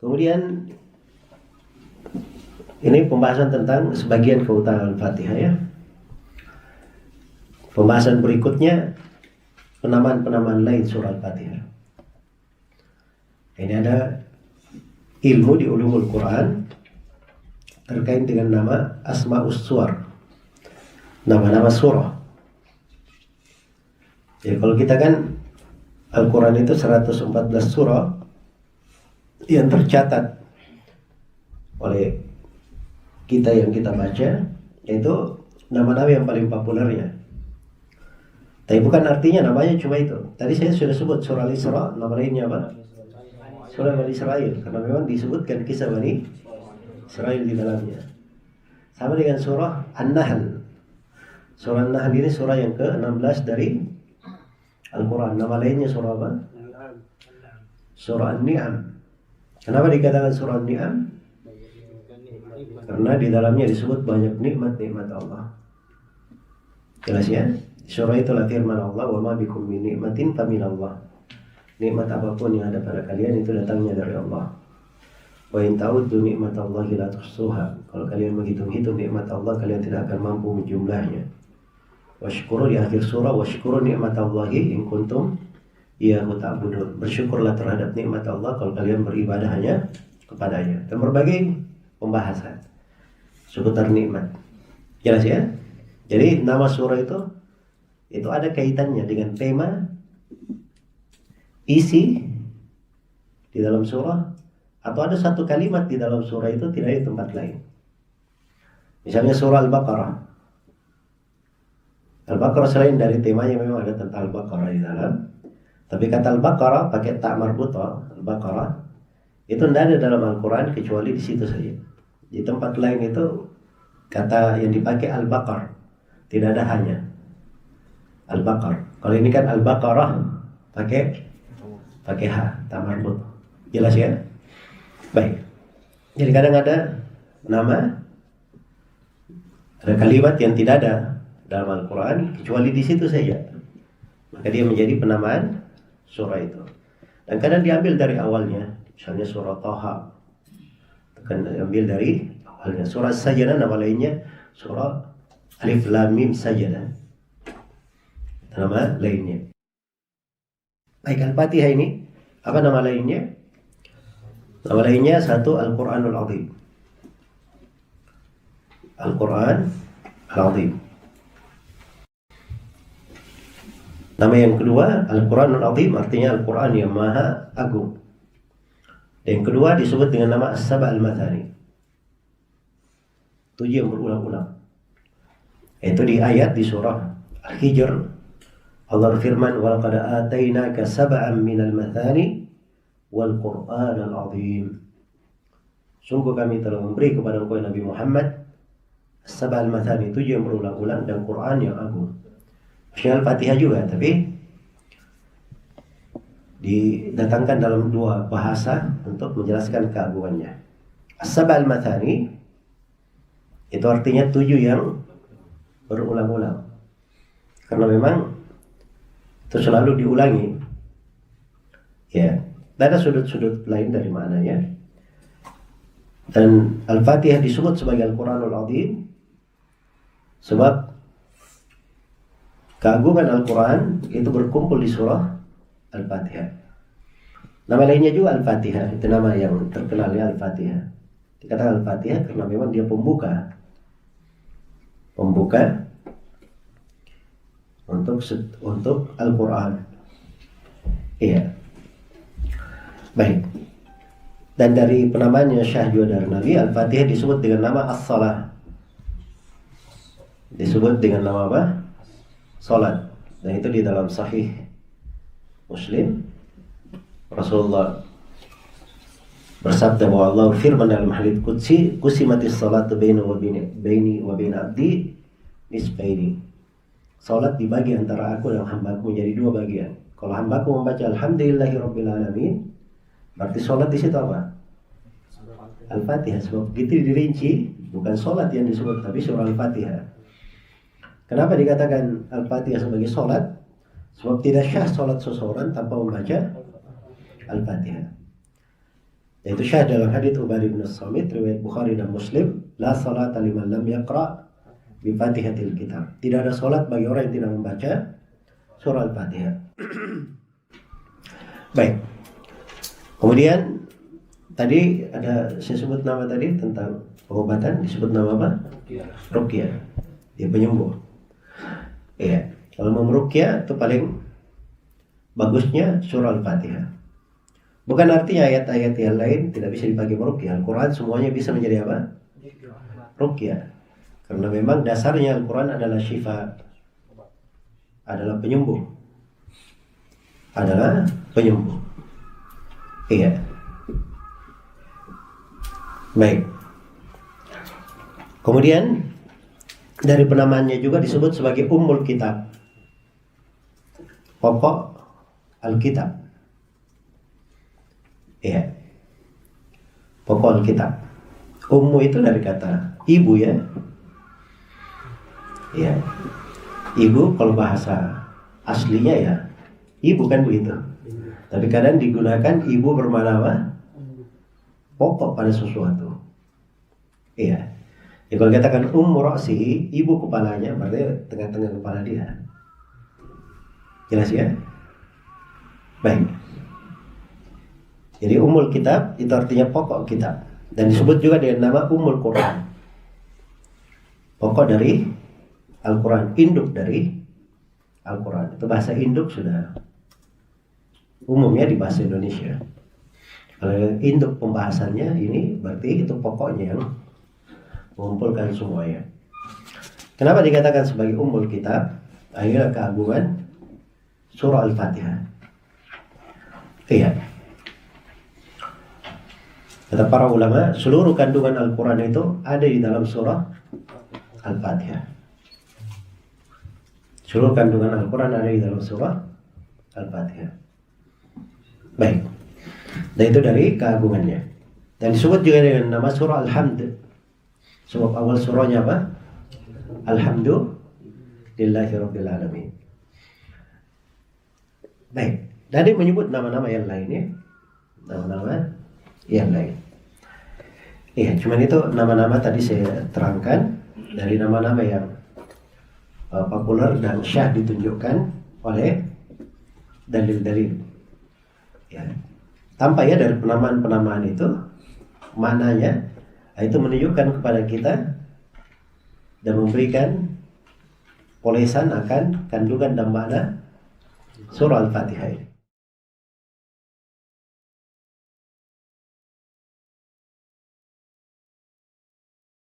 Kemudian ini pembahasan tentang sebagian keutamaan Al-Fatihah ya. Pembahasan berikutnya penamaan-penamaan lain surah Al-Fatihah. Ini ada ilmu di ulumul Quran terkait dengan nama Asma'us Suwar, nama-nama surah. Ya, kalau kita kan Al-Quran itu 114 surah yang tercatat oleh kita yang kita baca, yaitu nama-nama yang paling populernya. Tapi bukan artinya namanya cuma itu. Tadi saya sudah sebut surah Al-Isra, nama lainnya apa? Surah Bani Israel, karena memang disebutkan kisah Bani Israel di dalamnya. Sama dengan surah An-Nahl. Surah An-Nahl ini surah yang ke-16 dari Al-Quran. Nama lainnya surah apa? Surah An-Ni'am. Kenapa dikatakan surah An-Ni'am? Karena di dalamnya disebut banyak nikmat-nikmat Allah. Jelas ya? Surah itulah firman Allah, wa ma bikum min nikmatin fa min Allah. Nikmat apapun yang ada pada kalian itu datangnya dari Allah. Wa in ta'uddu nikmatallahi la tuhsuha. Kalau kalian menghitung-hitung nikmat Allah, kalian tidak akan mampu menjumlahnya. Washkuru di akhir surah, washkuru nikmatallahi in kuntum iyyahu ta'budun. Bersyukurlah terhadap nikmat Allah kalau kalian beribadah hanya kepadanya. Dan berbagai pembahasan seputar nikmat. Jelas ya? Jadi nama surah itu ada kaitannya dengan tema, isi di dalam surah, atau ada satu kalimat di dalam surah itu tidak di tempat lain. Misalnya surah Al-Baqarah. Al-Baqarah selain dari temanya memang ada tentang Al-Baqarah di dalam, tapi kata Al-Baqarah pakai ta marbutah, Al-Baqarah itu tidak ada dalam Al-Quran kecuali di situ saja. Di tempat lain itu kata yang dipakai Al-Baqar, tidak ada hanya Al-Baqar. Kalau ini kan Al-Baqarah pakai ha, ta marbut. Jelas ya? Baik. Jadi kadang ada nama, ada kalimat yang tidak ada dalam Al-Quran kecuali di situ saja, maka dia menjadi penamaan surah itu. Dan kadang diambil dari awalnya, misalnya surah Taha, kan diambil dari awalnya. Surah Sajdah nama lainnya surah Alif Lam Mim Sajdah, nama lainnya. Baik, Al-Fatihah ini apa nama lainnya? Nama lainnya satu Al-Quranul Azim. Al-Quran Al-Azim. Nama yang kedua Al-Quranul Azim, artinya Al-Quran yang maha agung. Dan yang kedua disebut dengan nama As-Saba' Al-Mathani, 7 yang berulang-ulang. Itu di ayat di surah Al-Hijr, Allah berfirman, wa laqad atainaka sab'an minal mathani wal Qur'anal azim. Sungguh kami telah memberi kepada engkau Nabi Muhammad As-Saba' Al-Mathani, 7 yang berulang-ulang, dan Quran yang agung. Maksudnya Al-Fatihah juga, tapi didatangkan dalam dua bahasa untuk menjelaskan keagungannya. As-Saba' Al-Mathani itu artinya 7 yang berulang-ulang, karena memang itu selalu diulangi ya. Ada sudut-sudut lain dari maknanya. Dan Al-Fatihah disebut sebagai Al-Quranul Azim sebab keagungan Al-Quran itu berkumpul di surah Al-Fatihah. Nama lainnya juga Al-Fatihah, itu nama yang terkenal ya, Al-Fatihah. Dikatakan Al-Fatihah karena memang dia pembuka untuk Al-Quran. Iya. Baik. Dan dari penamaannya Syah juga dari Nabi, Al-Fatihah disebut dengan nama As-Salah. Disebut dengan nama apa? Salat. Dan itu di dalam Sahih Muslim, Rasulullah bersabda bahwa Allah firman dalam hadits qudsi, "Qusimatis salatu baini wa baina abdi nisfaini." Salat dibagi antara aku dan hambaku menjadi 2 bagian. Kalau hambaku membaca Alhamdulillahirabbil alamin, berarti salat di situ apa? Al-Fatihah. Sebab begitu dirinci, bukan salat yang disebut, tapi surah Al-Fatihah. Kenapa dikatakan Al-Fatihah sebagai salat? Sebab tidak syah salat seseorang tanpa membaca Al-Fatihah. Yaitu syahid dalam hadits Ubadah bin Samit riwayat Bukhari dan Muslim, la salata liman lam yaqra bi Fatihatil Kitab. Tidak ada salat bagi orang yang tidak membaca surah Al-Fatihah. Baik. Kemudian tadi ada saya sebut nama tadi tentang pengobatan, disebut nama apa? Ruqyah. Dia penyembuh. Iya. Kalau mau meruqyah itu paling bagusnya surah Al-Fatihah. Bukan artinya ayat-ayat yang lain tidak bisa dipakai meruqyah. Al-Quran semuanya bisa menjadi apa? Ruqyah. Karena memang dasarnya Al-Quran adalah syifa, adalah penyembuh. Adalah penyembuh. Iya. Baik. Kemudian dari penamaannya juga disebut sebagai Ummul Kitab, pokok Alkitab. Iya. Pokok Alkitab. Ummu itu dari kata ibu ya. Iya. Ibu kalau bahasa aslinya ya ibu kan begitu. Tapi kadang digunakan ibu bermakna apa? Pokok pada sesuatu. Iya. Ya, kalau katakan ummu ra'sihi, ibu kepalanya, berarti tengah-tengah kepala dia. Jelas ya? Baik. Jadi Ummul Kitab itu artinya pokok kitab. Dan disebut juga dengan nama Ummul Quran. Pokok dari Al-Quran, induk dari Al-Quran. Itu bahasa induk sudah umumnya di bahasa Indonesia. Kalau induk pembahasannya ini berarti itu pokoknya yang mengumpulkan semuanya. Kenapa dikatakan sebagai Ummul Kitab? Akhirnya keagungan surah Al-Fatihah. Iya. Kata para ulama, seluruh kandungan Al-Quran itu ada di dalam surah Al-Fatihah. Seluruh kandungan Al-Quran ada di dalam surah Al-Fatihah. Baik. Dan itu dari keagungannya. Dan disebut juga dengan nama surah Al-Hamd. Sebab awal surahnya apa? Alhamdulillahi Rabbil Alamin. Baik. Tadi menyebut nama-nama yang lainnya. Nama-nama yang lain. Iya, cuman itu nama-nama tadi saya terangkan dari nama-nama yang populer dan syah ditunjukkan oleh dalil-dalil. Ya. Tanpa ya dari penamaan-penamaan itu maknanya itu menunjukkan kepada kita dan memberikan polesan akan kandungan dan makna surah Al-Fatihah ini.